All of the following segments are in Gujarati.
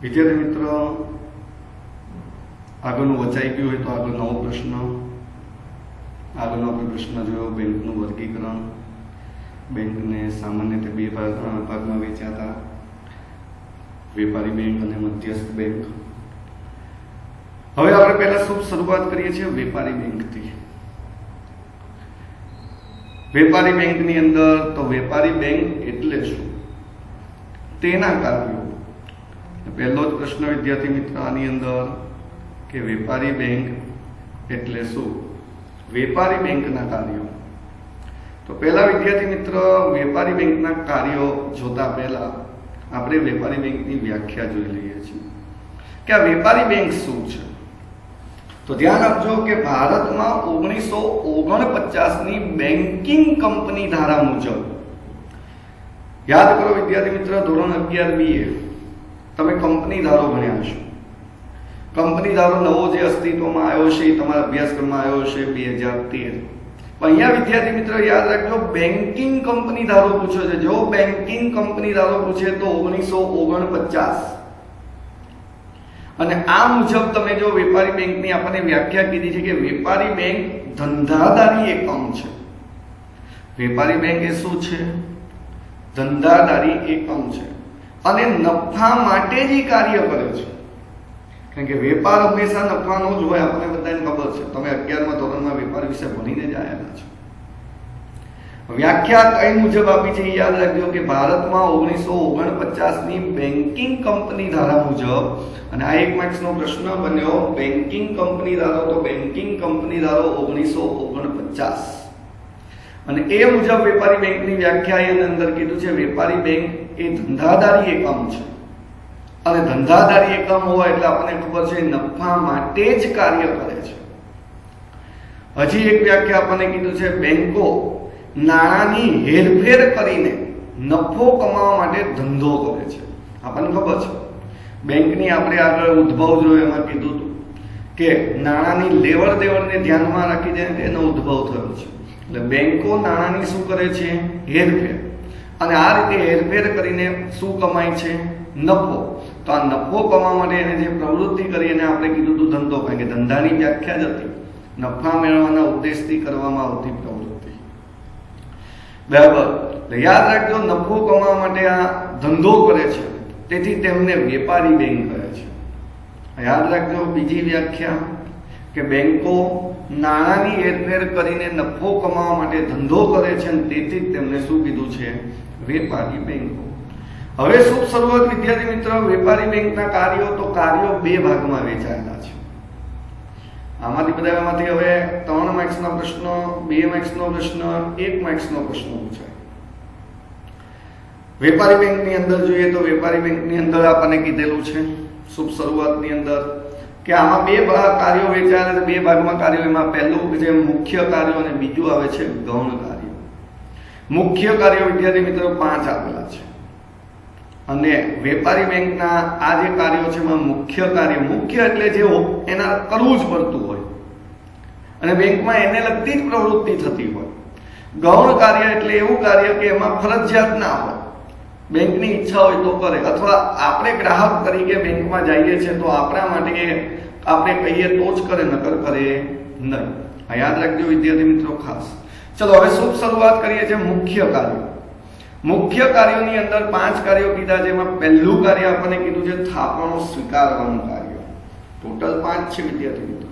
विद्यार्थी मित्रों આગળનું વચાઈ ગયું હોય તો આગળ નવો પ્રશ્ન આગળનો આપણે પ્રશ્ન જોયો બેંકનું વર્ગીકરણ બેંકને સામાન્ય રીતે બે ભાગમાં વહેંચાતા વેપારી બેંક અને મધ્યસ્થ બેંક। હવે આપણે પહેલા શુભ શરૂઆત કરીએ છીએ વેપારી બેંકથી। વેપારી બેંકની અંદર તો વેપારી બેંક એટલે શું તેના કાર્યો પહેલો જ પ્રશ્ન વિદ્યાર્થી મિત્ર આની અંદર કે વેપારી બેંક એટલે શું વેપારી બેંકના કાર્યો। તો પહેલા વિદ્યાર્થી મિત્ર વેપારી બેંકના કાર્યો જોતા પહેલા આપણે વેપારી બેંકની વ્યાખ્યા જોઈ લઈએ છીએ કે આ વેપારી બેંક શું છે। તો ધ્યાન આપજો કે ભારતમાં 1949 ની બેન્કિંગ કંપની ધારા મુજબ યાદ કરો વિદ્યાર્થી મિત્ર ધોરણ 11 બીએ તમે કંપની ધારો ભણ્યા હશો। કંપની ધારો નવો જે અસ્તિત્વમાં આવ્યો છે તમારા અભ્યાસક્રમમાં આવ્યો છે 2013। પણ અહીંયા વિદ્યાર્થી મિત્ર યાદ રાખજો બેન્કિંગ કંપની ધારો પૂછ્યો છે। જો બેન્કિંગ કંપની ધારો પૂછે તો 1949 અને આ મુજબ તમે જો વેપારી બેંકની આપણને વ્યાખ્યા કીધી છે કે વેપારી બેંક ધંધાદારી એકમ છે। વેપારી બેંક એ શું છે ધંધાદારી એકમ છે અને નફા માટે જ કાર્ય કરે છે। કારણ કે વેપાર હંમેશા નફાનો જ હોય આપણને બધાને ખબર છે। તમે 11મા ધોરણમાં વેપાર વિશે ભણીને જ આવેલા છો। વ્યાખ્યા કઈ મુજબ આપી છે યાદ રાખજો કે ભારતમાં 1949 ની બેન્કિંગ કંપની ધારા મુજબ અને આ એક માર્ક્સનો પ્રશ્ન બન્યો બેન્કિંગ કંપની ધારો તો બેન્કિંગ કંપની ધારો 1949 અને એ મુજબ વેપારી બેંકની વ્યાખ્યા એની અંદર કીધું છે વેપારી બેંક એ ધંધાદારી એકમ છે અને ધંધાદારી એકમ હોય એટલે આપણને ખબર છે નફા માટે જ કાર્ય કરે છે। હજી એક વ્યાખ્યા આપણને કીધું છે બેંકો નાણાંની હેરફેર કરીને નફો કમાવા માટે ધંધો કરે છે। આપણને ખબર છે બેંકની આપણે આગળ ઉદ્ભવ જોયો એમાં કીધું હતું કે નાણાંની લેવડ દેવડને ધ્યાનમાં રાખીને એનો ઉદ્ભવ થયો છે। એટલે બેંકો નાણાંની શું કરે છે હેરફેર અને આ રીતે હેરફેર કરીને શું કમાય છે નફો। તો આ નફો કમાવા માટે એને જે પ્રવૃત્તિ કરી એને આપણે કીધું હતું ધંધો કારણ કે ધંધાની વ્યાખ્યા જ હતી નફા મેળવવાના ઉદ્દેશથી કરવામાં આવતી પ્રવૃત્તિ બરાબર। યાદ રાખજો નફો કમાવા માટે આ ધંધો કરે છે તેથી તેમને વેપારી બેંક કહે છે। યાદ રાખજો બીજી વ્યાખ્યા કે બેંકો નાણાંની હેરફેર કરીને નફો કમાવા માટે ધંધો કરે છે અને તેથી જ તેમને શું કીધું છે વેપારી બેંકો। હવે શુભ શરૂઆત વિદ્યાર્થી મિત્રો વેપારી બેંકના કાર્યો તો કાર્યો બે ભાગમાં વહેંચાયેલા છે। આમાંથી બધામાંથી હવે 3 માર્ક્સના પ્રશ્નો 2 માર્ક્સનો પ્રશ્ન 1 માર્ક્સનો પ્રશ્ન પૂછાય। વેપારી બેંકની અંદર જોઈએ તો વેપારી બેંકની અંદર આપણને કીધેલું છે શુભ શરૂઆતની અંદર કે આમાં બે કાર્યો વહેંચાયેલા બે ભાગમાં કાર્યો। એમાં પહેલું જે મુખ્ય કાર્યો અને બીજું આવે છે ગૌણ કાર્યો। મુખ્ય કાર્યો વિદ્યાર્થી મિત્રો 5 આપેલા છે અને વેપારી બેંકના આ જે કાર્યો છે એમાં મુખ્ય કાર્ય મુખ્ય એટલે જે એના કરવું જ પડતું હોય અને બેંકમાં એને લગતી જ પ્રવૃત્તિ થતી હોય। ગૌણ કાર્ય એટલે એવું કાર્ય કે એમાં ફરજિયાત ના હોય બેંકની ઈચ્છા હોય તો કરે અથવા આપણે ગ્રાહક તરીકે બેંકમાં જઈએ છીએ તો આપણા માટે આપણે કહીએ તો જ કરે નકર કરે નહીં। આ યાદ રાખજો વિદ્યાર્થી મિત્રો ખાસ। ચલો હવે શુભ શરૂઆત કરીએ છીએ મુખ્ય કાર્યો। મુખ્ય કાર્યોની અંદર 5 કાર્યો કીધા છે એમાં પહેલું કાર્ય આપણને કીધું છે થાપણો સ્વીકારવાનું કાર્ય। ટોટલ 5 છે વિદ્યાર્થી મિત્રો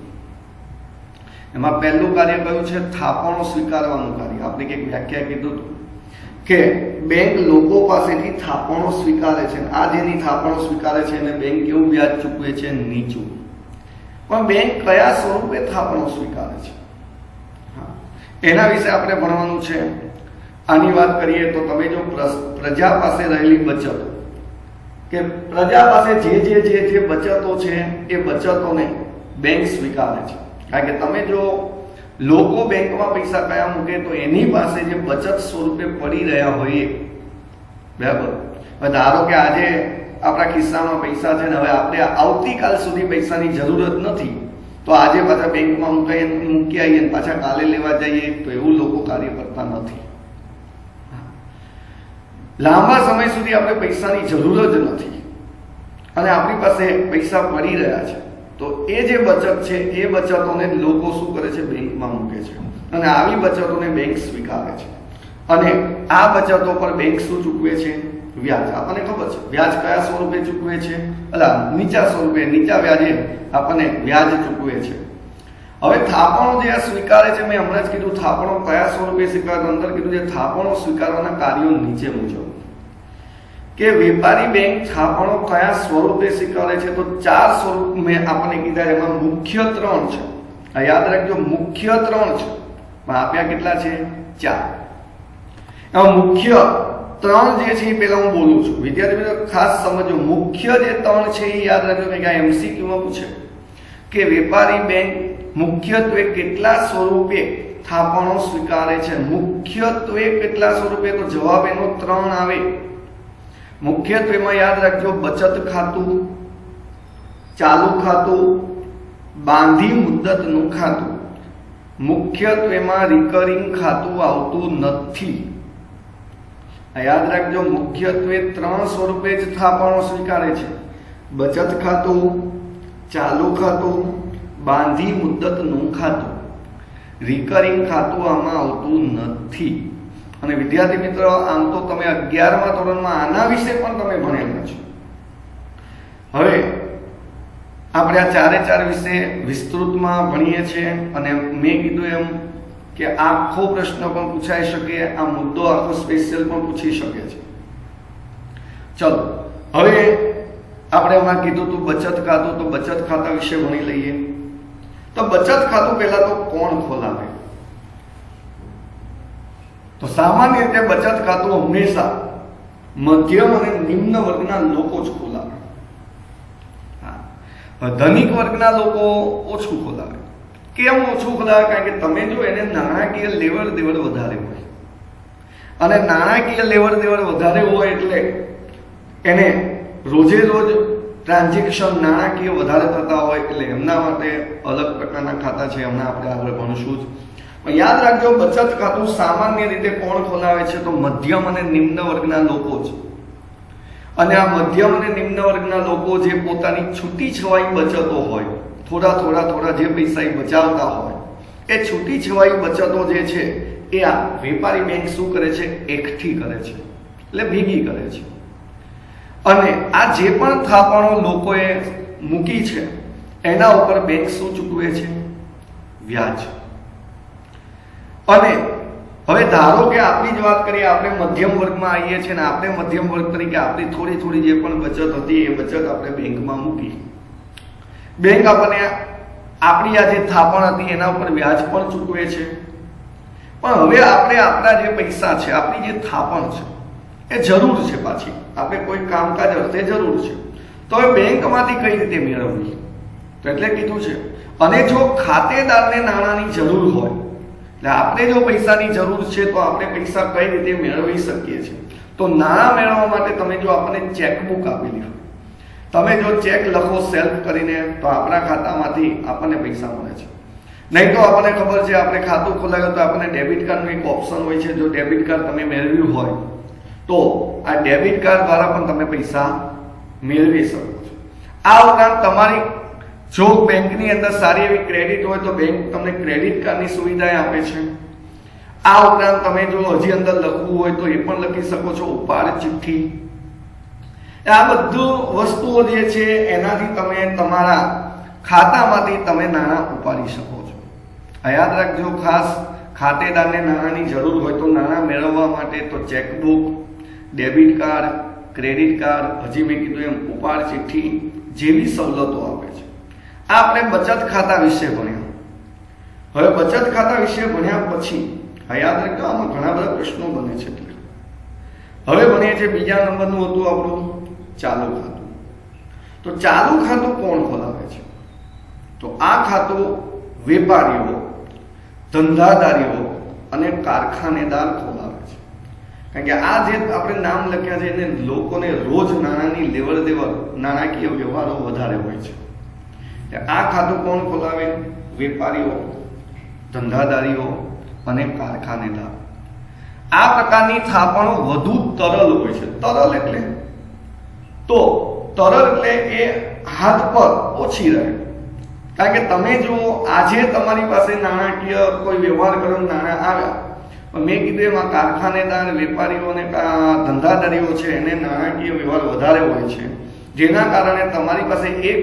એમાં પહેલું કાર્ય કયું છે થાપણો સ્વીકારવાનું કાર્ય। આપણે એક વ્યાખ્યા કીધું હતું કે બેંક લોકો પાસેથી થાપણો સ્વીકારે છે આ જેની થાપણો સ્વીકારે છે અને બેંક કેવું વ્યાજ ચૂકવે છે નીચું। પણ બેંક કયા સ્વરૂપે થાપણો સ્વીકારે છે એના વિશે આપણે ભણવાનું છે। આની વાત કરીએ તો તમે જો પ્રજા પાસે રહેલી બચતો કે પ્રજા પાસે જે બચતો છે એ બચતોને બેંક સ્વીકારે છે। કારણ કે તમે જો લોકો બેંકમાં પૈસા કયા મૂકે તો એની પાસે જે બચત સ્વરૂપે પડી રહ્યા હોય બરાબર। ધારો કે આજે આપણા ખિસ્સામાં પૈસા છે ને હવે આપણે આવતીકાલ સુધી પૈસાની જરૂરત નથી તો આજે પાછા બેંકમાં મૂકી આવીએ ને પાછા કાલે લેવા જઈએ તો એવું લોકો કાર્ય કરતા નથી। લાંબા સમય સુધી આપણે પૈસાની જરૂર જ નથી અને આપણી પાસે પૈસા પડી રહ્યા છે, તો એ જે બચત છે એ બચતોને લોકો શું કરે છે? બેંકમાં મૂકે છે, અને આવી બચતોને બેંક સ્વીકારે છે, અને આ બચતો પર બેંક શું ચૂકવે છે? વ્યાજ. આપણને ખબર છે વ્યાજ કયા સ્વરૂપે ચૂકવે છે? નીચા સ્વરૂપે, નીચા વ્યાજે આપણને વ્યાજ ચૂકવે છે. હવે થાપણો જે સ્વીકારે છે, મેં હમણાં જ કીધું થાપણો કયા સ્વરૂપે સ્વીકારે, અંદર કીધું છે થાપણો સ્વીકારવાના કાર્યો નીચે મુજબ કે વેપારી બેંક થાપણો કયા સ્વરૂપે સ્વીકારે છે? તો 4 સ્વરૂપ મેં આપણને કીધા, એમાં મુખ્ય 3 છે. આ યાદ રાખજો, મુખ્ય 3 છે, પણ આપ્યા કેટલા છે? 4. એમાં મુખ્ય 3 જે છે એ પહેલા હું બોલું છું, વિદ્યાર્થી મિત્રો ખાસ સમજો. મુખ્ય જે 3 છે એ યાદ રાખજો કે આ MCQ માં પૂછે કે વેપારી બેંક મુખ્યત્વે કેટલા સ્વરૂપે થાપણો સ્વીકારે છે? મુખ્યત્વે કેટલા સ્વરૂપે? તો જવાબ એનો 3 આવે. મુખ્યત્વેમાં યાદ રાખજો બચત ખાતું, ચાલુ ખાતું, બાંધી મુદ્દતનું ખાતું. મુખ્યત્વેમાં રિકરિંગ ખાતું આવતું નથી. યાદ રાખજો, મુખ્યત્વે 3 સ્વરૂપે જ થાપણો સ્વીકારે છે: બચત ખાતું, ચાલુ ખાતું, બાંધી મુદ્દતનું ખાતું. રિકરિંગ ખાતું આમાં આવતું નથી. અને વિદ્યાર્થી મિત્રો, આમ તો તમે 11મા ધોરણમાં આના વિશે પણ તમે ભણેલા છો. હવે આપણે આ 4 વિશે વિસ્તૃતમાં ભણીએ છીએ, અને મેં કીધું એમ કે આખો પ્રશ્ન પણ પૂછાઈ શકે, આ મુદ્દો આખો સ્પેશિયલ પણ પૂછી શકે છે. ચલો, હવે આપણે હમણાં કીધું તું બચત ખાતું, તો બચત ખાતા વિશે ભણી લઈએ. તો બચત ખાતું પહેલા તો કોણ ખોલાવે? તો સામાન્ય રીતે બચત ખાતું હંમેશા મધ્યમ અને નિમ્ન વર્ગના લોકો જ ખોલાવે. ધનિક વર્ગના લોકો ઓછું ખોલાવે. કેમ ઓછું ખોલાવે? કારણ કે તમે જો એને નાણાકીય લેવડ દેવડ વધારે હોય, અને નાણાકીય લેવડ દેવડ વધારે હોય એટલે એને રોજે રોજ ટ્રાન્ઝેક્શન નાણાકીય વધારે થતા હોય, એટલે એમના માટે અલગ પ્રકારના ખાતા છે, હમણાં આપણે આગળ ભણીશું જ. પણ યાદ રાખજો, બચત ખાતું સામાન્ય રીતે કોણ ખોલાવે છે? તો મધ્યમ અને નિમ્ન વર્ગના લોકો જ. અને આ મધ્યમ અને નિમ્ન વર્ગના લોકો જે પોતાની છૂટી છવાઈ બચતો હોય, થોડા જે પૈસા બચાવતા હોય, એ છૂટી છવાઈ બચતો જે છે એ આ વેપારી બેંક શું કરે છે? એકઠી કરે છે, એટલે ભેગી કરે છે. અને આ જે પણ થાપણો લોકોએ મૂકી છે એના ઉપર બેંક શું ચૂકવે છે? વ્યાજ. અને હવે ધારો કે આપણી જ વાત કરીએ, આપણે મધ્યમ વર્ગમાં આવીએ છીએ, ને આપણે મધ્યમ વર્ગ તરીકે આપણી થોડી જે પણ બચત હતી એ બચત આપણે બેંકમાં મૂકી. બેંક આપણને આપણી આ જે થાપણ હતી એના ઉપર વ્યાજ પણ ચૂકવે છે. પણ હવે આપણે આપણા જે પૈસા છે, આપણી જે થાપણ છે, એ જરૂર છે, પાછી આપણે કોઈ કામકાજ અર્થે જરૂર છે, તો હવે બેંકમાંથી કઈ રીતે મેળવવી? તો એટલે કીધું છે. અને જો ખાતેદારને નાણાંની જરૂર હોય, એટલે આપણે જો પૈસાની જરૂર છે, તો આપણે પૈસા કઈ રીતે મેળવી શકીએ છીએ? તો નાણાં મેળવવા માટે તમે જો આપણને ચેકબુક આપેલી હોય, તમે જો ચેક લખો સેલ્ફ કરીને, તો આપણા ખાતામાંથી આપણને પૈસા મળે છે. નહીં તો આપણને ખબર છે, આપણે ખાતું ખોલાવ્યું તો આપણને ડેબિટ કાર્ડનું એક ઓપ્શન હોય છે. જો ડેબિટ કાર્ડ તમે મેળવ્યું હોય તો આ ડેબિટ કાર્ડ દ્વારા પણ તમે પૈસા મેળવી શકો છો. આ ઉપરાંત તમારી જો બેંકની અંદર સારી એવી ક્રેડિટ હોય તો બેંક તમને ક્રેડિટ કાર્ડની સુવિધા આપે છે. આ ઉપરાંત તમે જો હજી અંદર લખવું હોય તો એ પણ લખી શકો છો, ઉપાડ ચિઠ્ઠી. આ બધું વસ્તુઓ જે છે એનાથી તમે તમારા ખાતામાંથી તમે નાણાં ઉપાડી શકો છો. આ યાદ રાખજો, ખાસ ખાતેદારને નાણાંની જરૂર હોય તો નાણાં મેળવવા માટે તો chequebook, debit card, credit card, હજી મેં કીધું એમ ઉપાડ ચિઠ્ઠી જેવી સવલતો આપે છે. આ આપણે બચત ખાતા વિશે ભણ્યા. હવે બચત ખાતા વિશે ભણ્યા પછી યાદ રાખજો, આમાં ઘણા બધા પ્રશ્નો બને છે. હવે ભણીએ છીએ બીજા નંબરનું હતું આપણું ચાલુ ખાતું. તો ચાલુ ખાતું કોણ ખોલાવે છે? તો આ ખાતું વેપારીઓ, ધંધાદારીઓ અને કારખાનેદાર ખોલાવે છે. કારણ કે આ જે આપણે નામ લખ્યા છે એને લોકોને રોજ નાણાંની લેવડ દેવડ, નાણાકીય વ્યવહારો વધારે હોય છે. આ ખાતું કોણ ખોલાવે? વેપારીઓ, ધંધાદારીઓ અને કારખાનેદાર. આ પ્રકારની થાપણો વધુ તરલ હોય છે. તરલ એટલે તો તરલ એટલે એ હાથ પર ઓછી રહે, કારણ કે તમે જો આજે તમારી પાસે નાણાકીય કોઈ વ્યવહાર કરો, નાણાં આવ્યા, પણ મેં કીધું એમાં કારખાનેદાર, વેપારીઓ અને ધંધાદારીઓ છે એને નાણાકીય વ્યવહાર વધારે હોય છે, જેના કારણે તમારી પાસે એક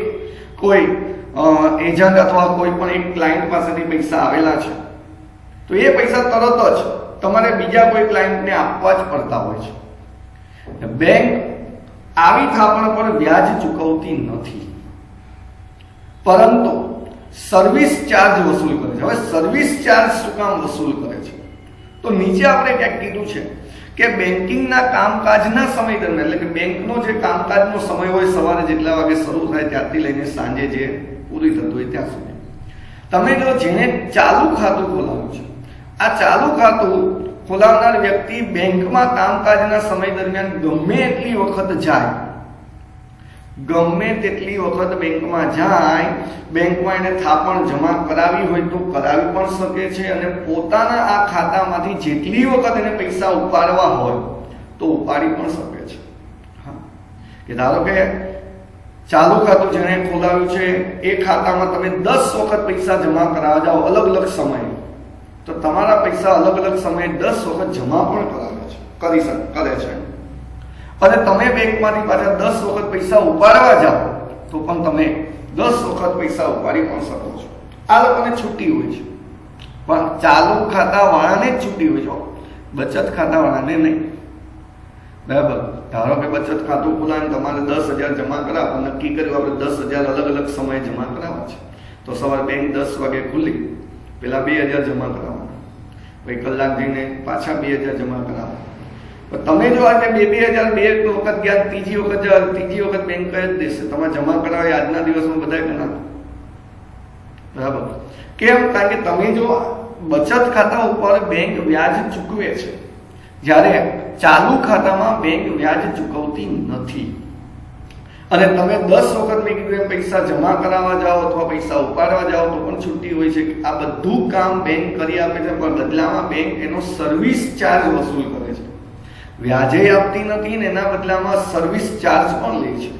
કોઈ એજન્ટ અથવા કોઈ પણ એક ક્લાયન્ટ પાસેથી પૈસા આવેલા છે, તો એ પૈસા તરત જ તમારે બીજા કોઈ ક્લાયન્ટને આપવા જ પડતા હોય છે. બેંક આવી થાપણ પર વ્યાજ ચૂકવતી નથી, પરંતુ સર્વિસ ચાર્જ વસૂલ કરે છે. હવે સર્વિસ ચાર્જ શું કામ વસૂલ કરે છે? તો નીચે આપણે ક્યાંક કીધું છે કે બેન્કિંગના કામકાજના સમય દરમિયાન, એટલે કે બેંકનો જે કામકાજનો સમય હોય સવારે જેટલા વાગે શરૂ થાય ત્યારથી લઈને સાંજે જે પૂરી થતું હોય ત્યાં સુધી, તમે જો જેને ચાલુ ખાતું ખોલાવ્યું છે, આ ચાલુ ખાતું ખોલાવનાર વ્યક્તિ બેંકમાં કામકાજના સમય દરમિયાન ગમે એટલી વખત જાય, ગમે તેટલી વખત બેંકમાં જાય, બેંકમાં એને થાપણ જમા કરાવી હોય તો કરાવી પણ શકે છે, અને પોતાના આ ખાતામાંથી જેટલી વખત એને પૈસા ઉપાડવા હોય તો ઉપાડી પણ શકે છે. કે ધારો કે ચાલુ ખાતું જેને ખોલાવ્યું છે એ ખાતામાં તમે 10 વખત પૈસા જમા કરાવવા જાઓ અલગ અલગ સમયે, તો તમારા પૈસા અલગ અલગ સમયે 10 વખત જમા પણ કરે છે. અને તમે બેંકમાંથી પાછા 10 વખત પૈસા ઉપાડવા જાઓ તો પણ તમે 10 વખત પૈસા ઉપાડી પણ શકો છો. આ લોકોને છૂટી હોય છે, પણ ચાલુ ખાતા વાળાને જ છૂટી હોય છે, બચત ખાતા વાળાને નહીં. બરાબર? ધારો કે બચત ખાતું ખોલાવીને તમારે 10,000 જમા કરાવવા, નક્કી કર્યું આપણે 10,000 અલગ અલગ સમયે જમા કરાવવા છે, તો સવારે બેંક 10 વાગે ખુલી, પેલા 2,000 જમા કરાવવાના, પછી કલાક જઈને પાછા 2,000 જમા કરાવવાના. તમે જો આજે 2,000 બે વખત ગયા, ત્રીજી વખત બેંક જ દેશે, તમારે જમા કરાવે આજના દિવસમાં બધા ગણા. બરાબર? કેમ? કારણ કે તમે જો બચત ખાતા ઉપર બેંક વ્યાજ ચૂકવે છે, જ્યારે ચાલુ ખાતામાં બેંક વ્યાજ ચૂકવતી નથી. અને તમે 10 વખત મેં કીધું એમ પૈસા જમા કરાવવા જાઓ અથવા પૈસા ઉપાડવા જાઓ તો પણ છૂટી હોય છે. આ બધું કામ બેંક કરી આપે છે, પણ બદલામાં બેંક એનો સર્વિસ ચાર્જ વસૂલ કરે છે. વ્યાજે આપતી નથી ને એના બદલામાં સર્વિસ ચાર્જ પણ લે છે.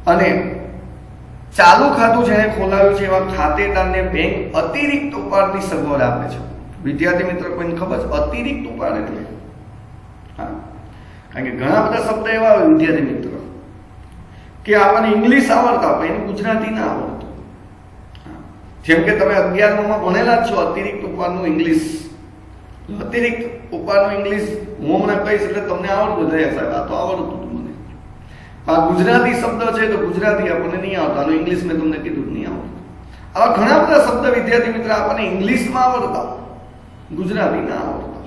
અને ચાલુ ખાતું જેને ખોલાવ્યું છે એવા ખાતેદારને બેંક અતિરિક્ત ઉપાડની સગવડ આપે છે. વિદ્યાર્થી મિત્રો કોઈને ખબર છે અતિરિક્ત ઉપાડ એટલે? હા, કારણ કે ઘણા બધા શબ્દ એવા હોય વિદ્યાર્થી મિત્રો કે આપણને ઇંગ્લિશ આવડતા પણ એને ગુજરાતી ના આવડતું. જેમ કે તમે 11માં ભણેલા જ છો અતિરિક્ત ઉપાડનું ઇંગ્લિશ. અતિરિક્ત ઉપાડનું ઇંગ્લિશ હું હમણાં કહીશ એટલે તમને આવડતું જાય સાહેબ, આ તો આવડતું હતું મને. આ ગુજરાતી શબ્દ છે તો ગુજરાતી આપણને નહીં આવતા, ઇંગ્લિશ મેં તમને કીધું નહીં આવડતું. આવા ઘણા બધા શબ્દ વિદ્યાર્થી મિત્ર આપણને ઇંગ્લિશમાં આવડતા, ગુજરાતી ના આવડતા.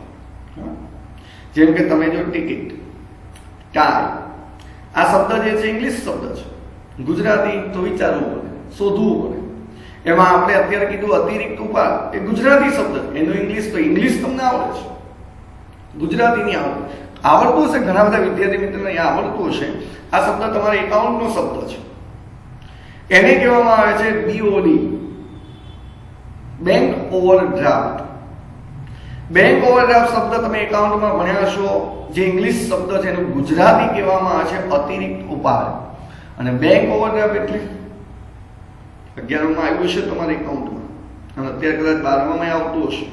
જેમ કે તમે જો ટિકિટ, ટાઈ, આ શબ્દ જે છે ઇંગ્લિશ શબ્દ છે, ગુજરાતી તો વિચારવું પડે, શોધવું પડે. એમાં આપણે અત્યારે કીધું અતિરિક્ત ઉપાડ, એ ગુજરાતી શબ્દ, એનું ઇંગ્લિશ તો ઇંગ્લિશ તમને આવડે છે, ગુજરાતી નહીં આવડે. આવડતું હશે ઘણા બધા વિદ્યાર્થી મિત્રોને આવડતું હશે. આ શબ્દ તમારા એકાઉન્ટનો શબ્દ છે, એને કહેવામાં આવે છે BOD, bank overdraft. Bank overdraft શબ્દ તમે એકાઉન્ટમાં ભણ્યા છો, જે ઇંગ્લિશ શબ્દ છે એનું ગુજરાતી કહેવામાં આવે છે અતિરિક્ત ઉપાડ. અને બેંક ઓવરડ્રાફ્ટ એટલે 11માં આવ્યું છે તમારા એકાઉન્ટમાં, અને અત્યારે કદાચ 12માં આવતું હશે.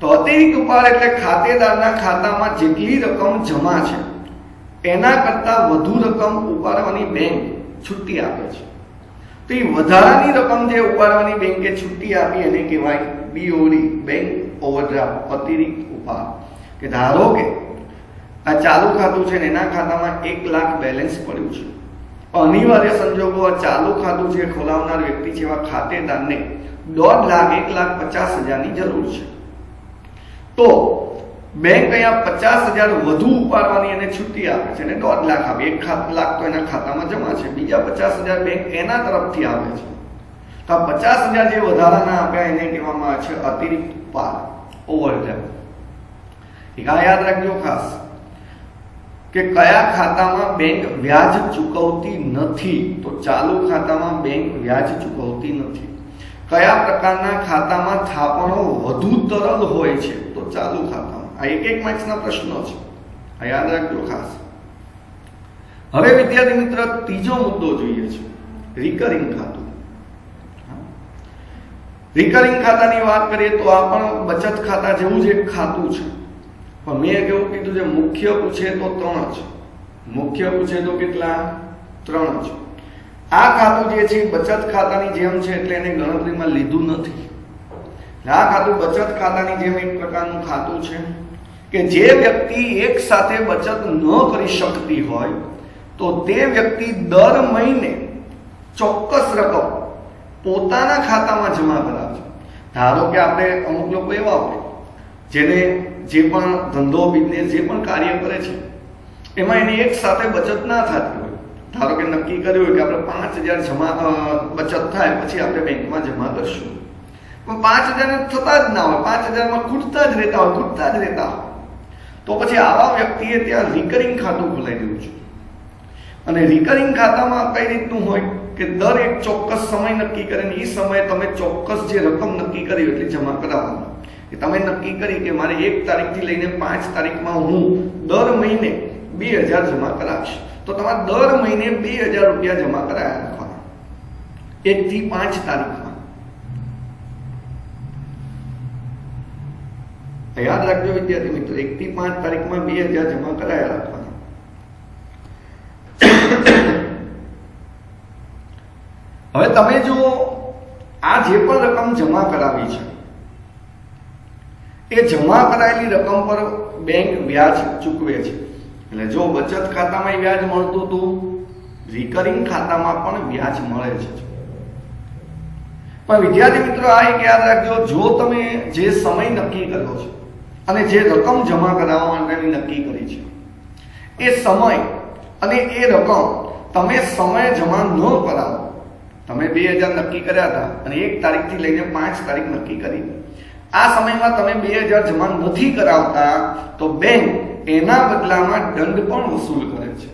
તો અતિરિક્ત ઉપાડ એટલે ખાતેદારના ખાતામાં જેટલી રકમ જમા છે એના કરતા વધુ રકમ ઉપાડવાની બેંક છૂટી આપે છે. તો એ વધારાની રકમ જે ઉપાડવાની બેંકે છૂટી આપી એને કહેવાય BOD, બેંક ઓવરડ્રાફ્ટ, અતિરિક્ત ઉપાડ. કે ધારો કે આ ચાલુ ખાતું છે ને એના ખાતામાં 1 લાખ બેલેન્સ પડ્યું છે, અનિવાર્ય સંજોગો આ ચાલુ ખાતું જે ખોલાવનાર વ્યક્તિ છે એવા ખાતેદારને 1,50,000 ની જરૂર છે. તો બેંક અહીંયા 50,000 વધુ ઉપાડવાની એને છૂટી આપે છે અને 1.5 લાખ આપે. 1 લાખ તો એના ખાતામાં જમા છે, બીજા 50,000 બેંક એના તરફથી આપે છે. તો આ 50,000 જે વધારાના આપ્યા એને કહેવામાં આવે છે અતિરિક્ત ઉપાડ, ઓવરડ્રાફ્ટ. એક આ યાદ રાખજો ખાસ કે કયા ખાતામાં બેંક વ્યાજ ચૂકવતી નથી. તો ચાલુ ખાતામાં બેંક વ્યાજ ચૂકવતી નથી. કયા પ્રકારના ખાતામાં થાપણો વધુ તરલ હોય છે? તો ચાલુ ખાતામાં. આ એક માર્ક્સના પ્રશ્નો છે, આ યાદ રાખજો ખાસ. હવે વિદ્યાર્થી મિત્ર ત્રીજો મુદ્દો જોઈએ છે રિકરિંગ ખાતું. રિકરિંગ ખાતાની વાત કરીએ તો આ પણ બચત ખાતા જેવું જ એક ખાતું છે, પણ મેં કેવું કીધું છે મુખ્ય પૂછે તો 3 જ, મુખ્ય પૂછે તો કેટલા? 3 જ. આ ખાતું જે છે બચત ખાતાની જેમ છે એટલે એને ગણતરીમાં લીધું નથી. આ ખાતું બચત ખાતાની જેમ એક પ્રકારનું ખાતું છે કે જે વ્યક્તિ એક સાથે બચત ન કરી શકતી હોય તો તે વ્યક્તિ દર મહિને ચોક્કસ રકમ પોતાના ખાતામાં જમા કરાવે. ધારો કે આપણે અમુક લોકો એવા હોય જેને જે પણ ધંધો બિઝનેસ જે પણ કાર્ય કરે છે એમાં એની એક સાથે બચત ના થતી હોય. ધારો કે નક્કી કર્યું હોય કે આપણે 5000 જમા બચત થાય પછી આપણે બેંકમાં જમા કરશું, પણ 5000 થતા જ ના હોય, 5000માં ખૂટતા જ રહેતા હોય. તો પછી આવા વ્યક્તિએ ત્યાં રિકરિંગ ખાતું ખોલાવી દેવું છે. અને રિકરિંગ ખાતામાં કઈ રીતનું હોય કે દર એક ચોક્કસ સમય નક્કી કરીને એ સમયે તમે ચોક્કસ જે રકમ નક્કી કરી એટલી જમા કરાવવાની. કે તમે નક્કી કરી કે મારે 1 તારીખથી લઈને 5 તારીખમાં હું દર મહિને 2000 જમા કરાવીશ, તો તમારે દર મહિને 2000 રૂપિયા જમા કરાવ્યા રાખવાના 1 થી 5 તારીખમાં. યાદ રાખજો વિદ્યાર્થી મિત્રો, 1 થી 5 તારીખમાં 2000 જમા કરાવ્યા રાખવાના. હવે તમે જો આ જે પણ રકમ જમા કરાવી છે એ જમા કરાયેલી રકમ પર બેંક વ્યાજ ચૂકવે છે. એટલે જો બચત ખાતામાં વ્યાજ મળતું હતું, રિકરિંગ ખાતામાં પણ વ્યાજ મળે છે. પણ વિદ્યાર્થી મિત્રો આ એક યાદ રાખજો, જો તમે જે સમય નક્કી કર્યો છે અને જે રકમ જમા કરાવવા માટેની નક્કી કરી છે એ સમય અને એ રકમ તમે સમય જમા ન કરાવો, તમે 2000 નક્કી કર્યા હતા અને 1 તારીખથી લઈને 5 તારીખ નક્કી કરી, આ સમયમાં તમે 2000 જમા નથી કરાવતા તો બેંક એના બદલામાં દંડ પણ વસૂલ કરે છે.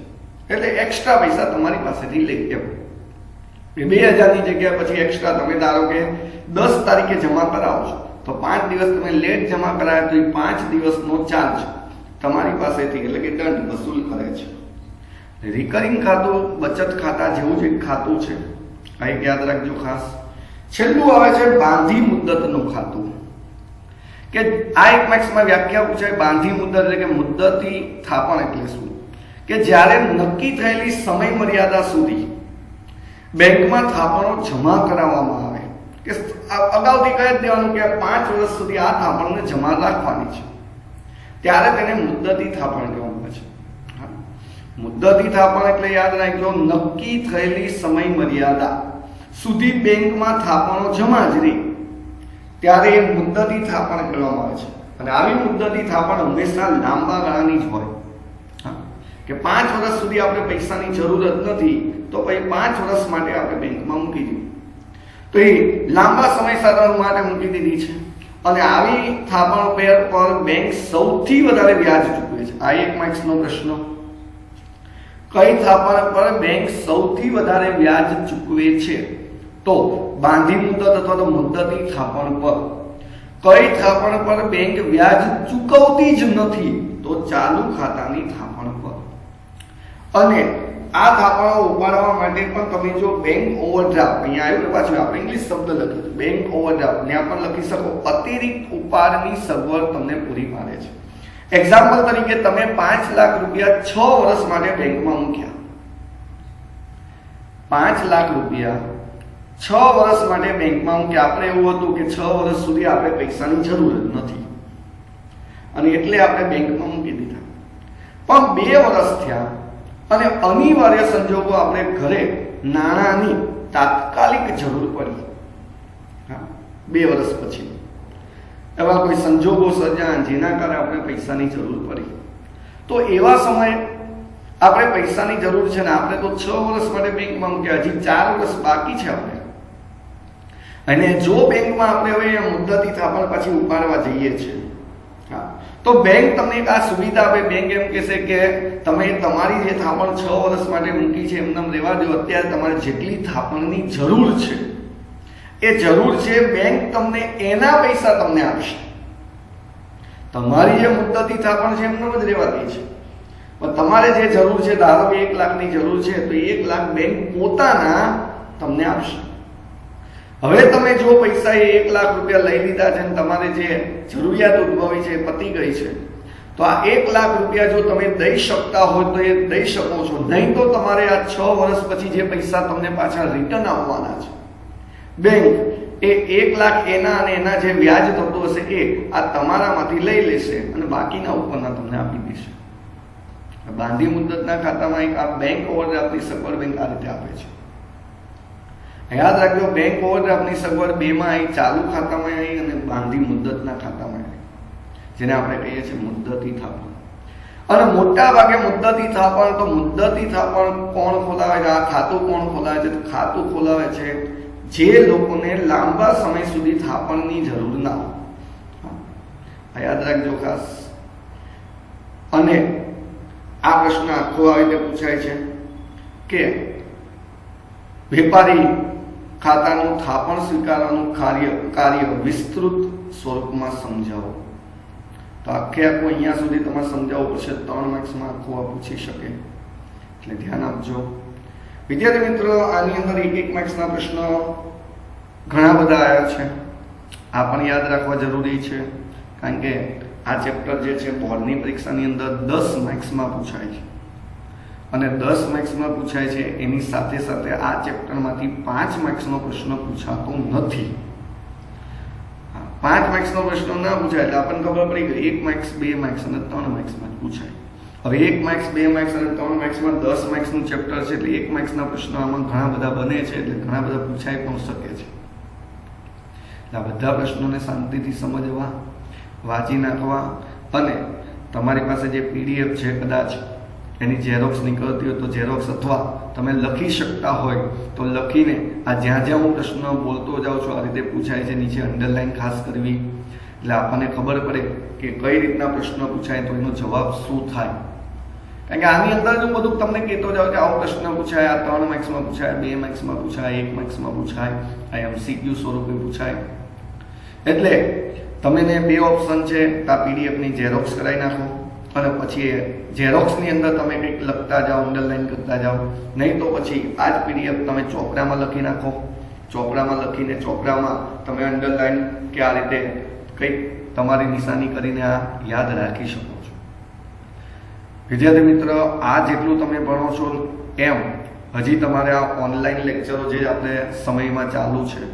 એટલે એક્સ્ટ્રા પૈસા તમારી પાસેથી લે. એમ 2000 ની જગ્યાએ પછી એક્સ્ટ્રા તમે ધારો કે 10 તારીખે જમા કરાવો છો તો 5 દિવસ તમે લેટ જમા કરાવ્યા તો એ 5 દિવસનો ચાર્જ તમારી પાસેથી એટલે કે દંડ વસૂલ કરે છે. રિકરિંગ ખાતું બચત ખાતા જેવું જ એક ખાતું છે, આ એક યાદ રાખજો ખાસ. છેલ્લું આવે છે બાંધી મુદ્દતનું ખાતું. કે આ એક માર્ક્સમાં વ્યાખ્યા પૂછાય, બાંધી મુદ્દત એટલે કે મુદ્દતી થાપણ એટલે શું? કે જ્યારે નક્કી થયેલી સમય મર્યાદા સુધી બેંકમાં થાપણો જમા કરાવવામાં આવે, કે અગાઉથી કહી જ દેવાનું કે 5 વર્ષ સુધી આ થાપણને જમા રાખવાની છે, ત્યારે તેને મુદ્દતી થાપણ કહેવામાં આવે છે. મુદ્દતી થાપણ એટલે યાદ રાખજો નક્કી થયેલી સમય મર્યાદા સુધી બેંકમાં થાપણો જમા જ રહે ત્યારે એ મુદ્દતી થાપણ કહેવામાં આવે છે. અને આવી મુદ્દતી થાપણ હંમેશા લાંબા ગાળાની જ હોય. કે 5 વર્ષ સુધી આપણે પૈસાની જરૂર જ નથી તો પછી 5 વર્ષ માટે આપણે બેંકમાં મૂકી દીધું, તો એ લાંબા સમય સાધન માટે મૂકી દીધી છે. અને આવી થાપણો પર બેંક સૌથી વધારે વ્યાજ ચૂકવે છે. આ એક માર્ક્સનો પ્રશ્ન, કઈ થાપણ પર બેંક સૌથી વધારે વ્યાજ ચૂકવે છે? તો બાંધી મુદ્દત અથવા તો મુદ્દતી થાપણ પર. કઈ થાપણ પર બેંક વ્યાજ ચૂકવતી જ નથી? તો ચાલુ ખાતાની થાપણ પર. અને આ થાપણો ઉપાડવા માટે પણ તમે જો બેંક ઓવરડ્રાફ્ટ, અહીંયા આવ્યું ને પાછું આપણે ઇંગ્લિશ શબ્દ લખ્યું બેંક ઓવરડ્રાફ્ટ, ત્યાં પણ લખી શકો અતિરિક્ત ઉપાડની સગવડ તમને પૂરી પાડે છે. એક્ઝામ્પલ તરીકે તમે 5 લાખ રૂપિયા 6 વર્ષ માટે બેંકમાં મૂક્યા, 5 લાખ રૂપિયા 6 વર્ષ માટે બેંકમાં મૂક્યા. આપણે એવું હતું કે 6 વર્ષ સુધી આપણે પૈસાની જરૂર જ નથી અને એટલે આપણે બેંકમાં મૂકી દીધા. પણ 2 વર્ષ થયા અને અનિવાર્ય સંજોગો આપણે ઘરે નાણાંની તાત્કાલિક જરૂર પડી. 2 વર્ષ પછી એવા કોઈ સંજોગો સર્જાયા જેના કારણે આપણે પૈસાની જરૂર પડી, તો એવા સમયે આપણે પૈસાની જરૂર છે ને આપણે તો 6 વર્ષ માટે બેંકમાં મૂક્યા, હજી 4 વર્ષ બાકી છે આપણે, અને જો બેંકમાં આપણે હવે મુદ્દતી થાપણ પછી ઉપાડવા જઈએ છીએ તો બેંક તમને એક આ સુવિધા આપે. બેંક એમ કહેશે કે તમે તમારી જે થાપણ 6 વર્ષ માટે મૂકી છે એમને રહેવા દો, અત્યારે તમારે જેટલી થાપણની જરૂર છે એ જરૂર છે બેંક તમને એના પૈસા તમને આપશે. તમારી જે મુદ્દતી થાપણ છે એમને જ રહેવા દે છે. પણ તમારે જે જરૂર છે, ધારો કે 1 લાખની જરૂર છે, તો 1 લાખ બેંક પોતાના તમને આપશે. હવે તમે જો પૈસા 1 લાખ રૂપિયા લઈ લીધા છે અને તમારે જે જરૂરિયાત ઉદ્ભવી છે એ પતી ગઈ છે, તો આ 1 લાખ રૂપિયા જો તમે દઈ શકતા હોય તો એ દઈ શકો છો. નહીં તો તમારે આ 6 વર્ષ પછી જે પૈસા તમને પાછા રિટર્ન આવવાના છે, બેંક એ 1 લાખ એના અને એના જે વ્યાજ થતું હશે એ આ તમારામાંથી લઈ લેશે અને બાકીના ઉપરના તમને આપી દેશે. બાંધી મુદ્દતના ખાતામાં એક આ બેંક ઓવરડ્રાફ્ટની સગવડ બેંક આ રીતે આપે છે. યાદ રાખજો, બેંક ઓવરડ્રાફ્ટની સગવડ બેમાં આવી, ચાલુ ખાતામાં આવી અને બાંધી મુદ્દતના ખાતામાં આવી, જેને આપણે કહીએ છીએ મુદ્દતી થાપણ. અને મોટા ભાગે મુદ્દતી થાપણ, તો મુદ્દતી થાપણ કોણ ખોલાવે છે, આ ખાતું કોણ ખોલાવે છે? ખાતું ખોલાવે છે જે લોકોને લાંબા સમય સુધી થાપણની જરૂર ના હોય. યાદ રાખજો ખાસ. અને આ પ્રશ્ન આખો આવી રીતે પૂછાય છે કે વેપારી ખાતાનું થાપણ સ્વીકારવાનું કાર્ય વિસ્તૃત સ્વરૂપમાં સમજાવો. તો આખું અહીંયા સુધી તમારે સમજાવવું પડશે. 3 માર્ક્સમાં આખું આ પૂછી શકે, એટલે ધ્યાન આપજો. વિદ્યાર્થી મિત્રો, આની અંદર 1 માર્ક્સના પ્રશ્નો ઘણા બધા આવ્યા છે. આ પણ યાદ રાખવા જરૂરી છે, કારણ કે આ ચેપ્ટર જે છે બોર્ડની પરીક્ષાની અંદર 10 માર્ક્સમાં પૂછાય છે. અને 10 માર્ક્સમાં પૂછાય છે એની સાથે સાથે આ ચેપ્ટરમાંથી 5 માર્ક્સનો પ્રશ્ન પૂછાતો નથી. 5 માર્ક્સનો પ્રશ્ન ના પૂછાય એટલે આપણને ખબર પડી ગઈ 1 માર્ક્સ, 2 માર્ક્સ અને 3 માર્ક્સમાં પૂછાય. હવે 1 માર્ક્સ, 2 માર્ક્સ અને 3 માર્ક્સમાં 10 માર્ક્સનું ચેપ્ટર છે, એટલે 1 માર્ક્સના પ્રશ્નો આમાં ઘણા બધા બને છે, એટલે ઘણા બધા પૂછાઈ પણ શકે છે. એટલે આ બધા પ્રશ્નોને શાંતિથી સમજવા, વાંચી નાખવા, અને તમારી પાસે જે PDF છે કદાચ એની ઝેરોક્સ નીકળતી હોય તો ઝેરોક્સ, અથવા તમે લખી શકતા હોય તો લખીને આ જ્યાં જ્યાં હું પ્રશ્ન બોલતો જાઉં છું આ રીતે પૂછાય છે નીચે અંડરલાઈન ખાસ કરવી, એટલે આપણને ખબર પડે કે કઈ રીતના પ્રશ્ન પૂછાય તો એનો જવાબ શું થાય. કારણ કે આની અંદર જો બધું તમને કહેતો જાવ કે આવો પ્રશ્ન પૂછાય, આ 3 માર્ક્સમાં પૂછાય, 2 માર્ક્સમાં પૂછાય, 1 માર્ક્સમાં પૂછાય, આ MCQ સ્વરૂપે પૂછાય. એટલે તમે 2 ઓપ્શન છે, આ PDFની ઝેરોક્સ કરાવી નાખો અને પછી ઝેરોક્સની અંદર તમે કંઈક લખતા જાઓ, અંડરલાઈન કરતા જાઓ. નહીં તો પછી આ જ PDF તમે ચોપડામાં લખી નાખો. ચોપડામાં લખીને ચોપડામાં તમે અંડરલાઈન કે આ રીતે કંઈક તમારી નિશાની કરીને આ યાદ રાખી શકો છો. વિદ્યાર્થી મિત્ર, આ જેટલું તમે ભણો છો એમ હજી તમારે આ ઓનલાઈન લેક્ચરો જે આપણે સમયમાં ચાલુ છે,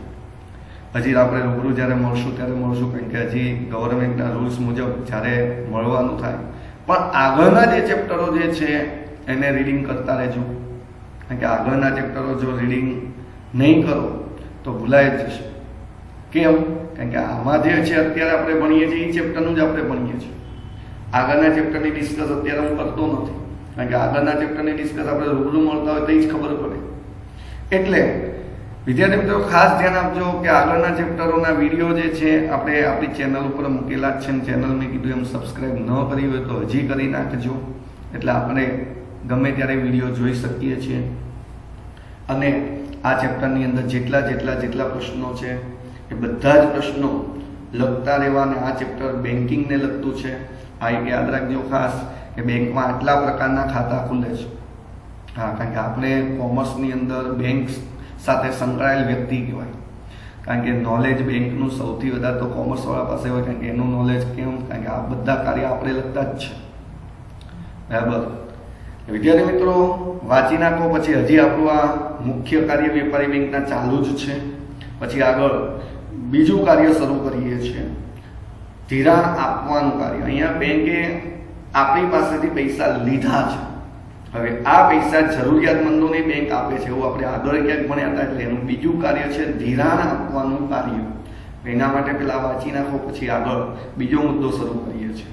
હજી આપણે રૂબરૂ જ્યારે મળશું ત્યારે મળશું, કારણ કે હજી ગવર્મેન્ટના રૂલ્સ મુજબ જ્યારે મળવાનું થાય. પણ આગળના જે ચેપ્ટરો જે છે એને રીડિંગ કરતા રહેજો, કારણ કે આગળના ચેપ્ટરો જો રીડિંગ નહીં કરો તો ભૂલાઈ જ જશે. કેમ? કારણ કે આમાં જે છે અત્યારે આપણે ભણીએ છીએ એ ચેપ્ટરનું જ આપણે ભણીએ છીએ. આગળના ચેપ્ટરની ડિસ્કસ અત્યારે હું કરતો નથી, કારણ કે આગળના ચેપ્ટરની ડિસ્કસ આપણે રૂબરૂ મળતા હોય તો જ ખબર પડે. એટલે વિદ્યાર્થી મિત્રો ખાસ ધ્યાન આપજો કે આગળના ચેપ્ટરોના વિડીયો જે છે આપણે આપણી ચેનલ ઉપર મૂકેલા જ છે. ચેનલ મેં કીધું એમ સબસ્ક્રાઈબ ન કરી હોય તો હજી કરી નાખજો, એટલે આપણે ગમે ત્યારે વિડીયો જોઈ શકીએ છીએ. અને આ ચેપ્ટરની અંદર જેટલા પ્રશ્નો છે એ બધા જ પ્રશ્નો લખતા રહેવા. અને આ ચેપ્ટર બેન્કિંગને લગતું છે. આ એક યાદ રાખજો ખાસ કે બેંકમાં આટલા પ્રકારના ખાતા ખુલે છે. હા, કારણ કે આપણે કોમર્સની અંદર બેંક સાથે સંકળાયેલ વ્યક્તિ કહેવાય, કારણ કે નોલેજ બેંકનું સૌથી વધારે તો કોમર્સવાળા પાસે હોય, કારણ કે એનું નોલેજ કેમ? કારણ કે આ બધા કાર્ય આપણે લખતા જ છે. બરાબર? વિદ્યાર્થી મિત્રો, વાંચી નાખો. પછી હજી આપણું આ મુખ્ય કાર્ય વેપારી બેંકના ચાલુ જ છે. પછી આગળ બીજું કાર્ય શરૂ કરીએ છીએ, ધિરાણ આપવાનું કાર્ય. અહીંયા બેંકે આપણી પાસેથી પૈસા લીધા છે, હવે આ પૈસા જરૂરિયાતમંદોને બેંક આપે છે, એવું આપણે આગળ ક્યાંક ભણ્યા હતા. એટલે એનું બીજું કાર્ય છે ધિરાણ આપવાનું કાર્ય. એના માટે પેલા વાંચી નાખો, પછી આગળ બીજો મુદ્દો શરૂ કરીએ છીએ.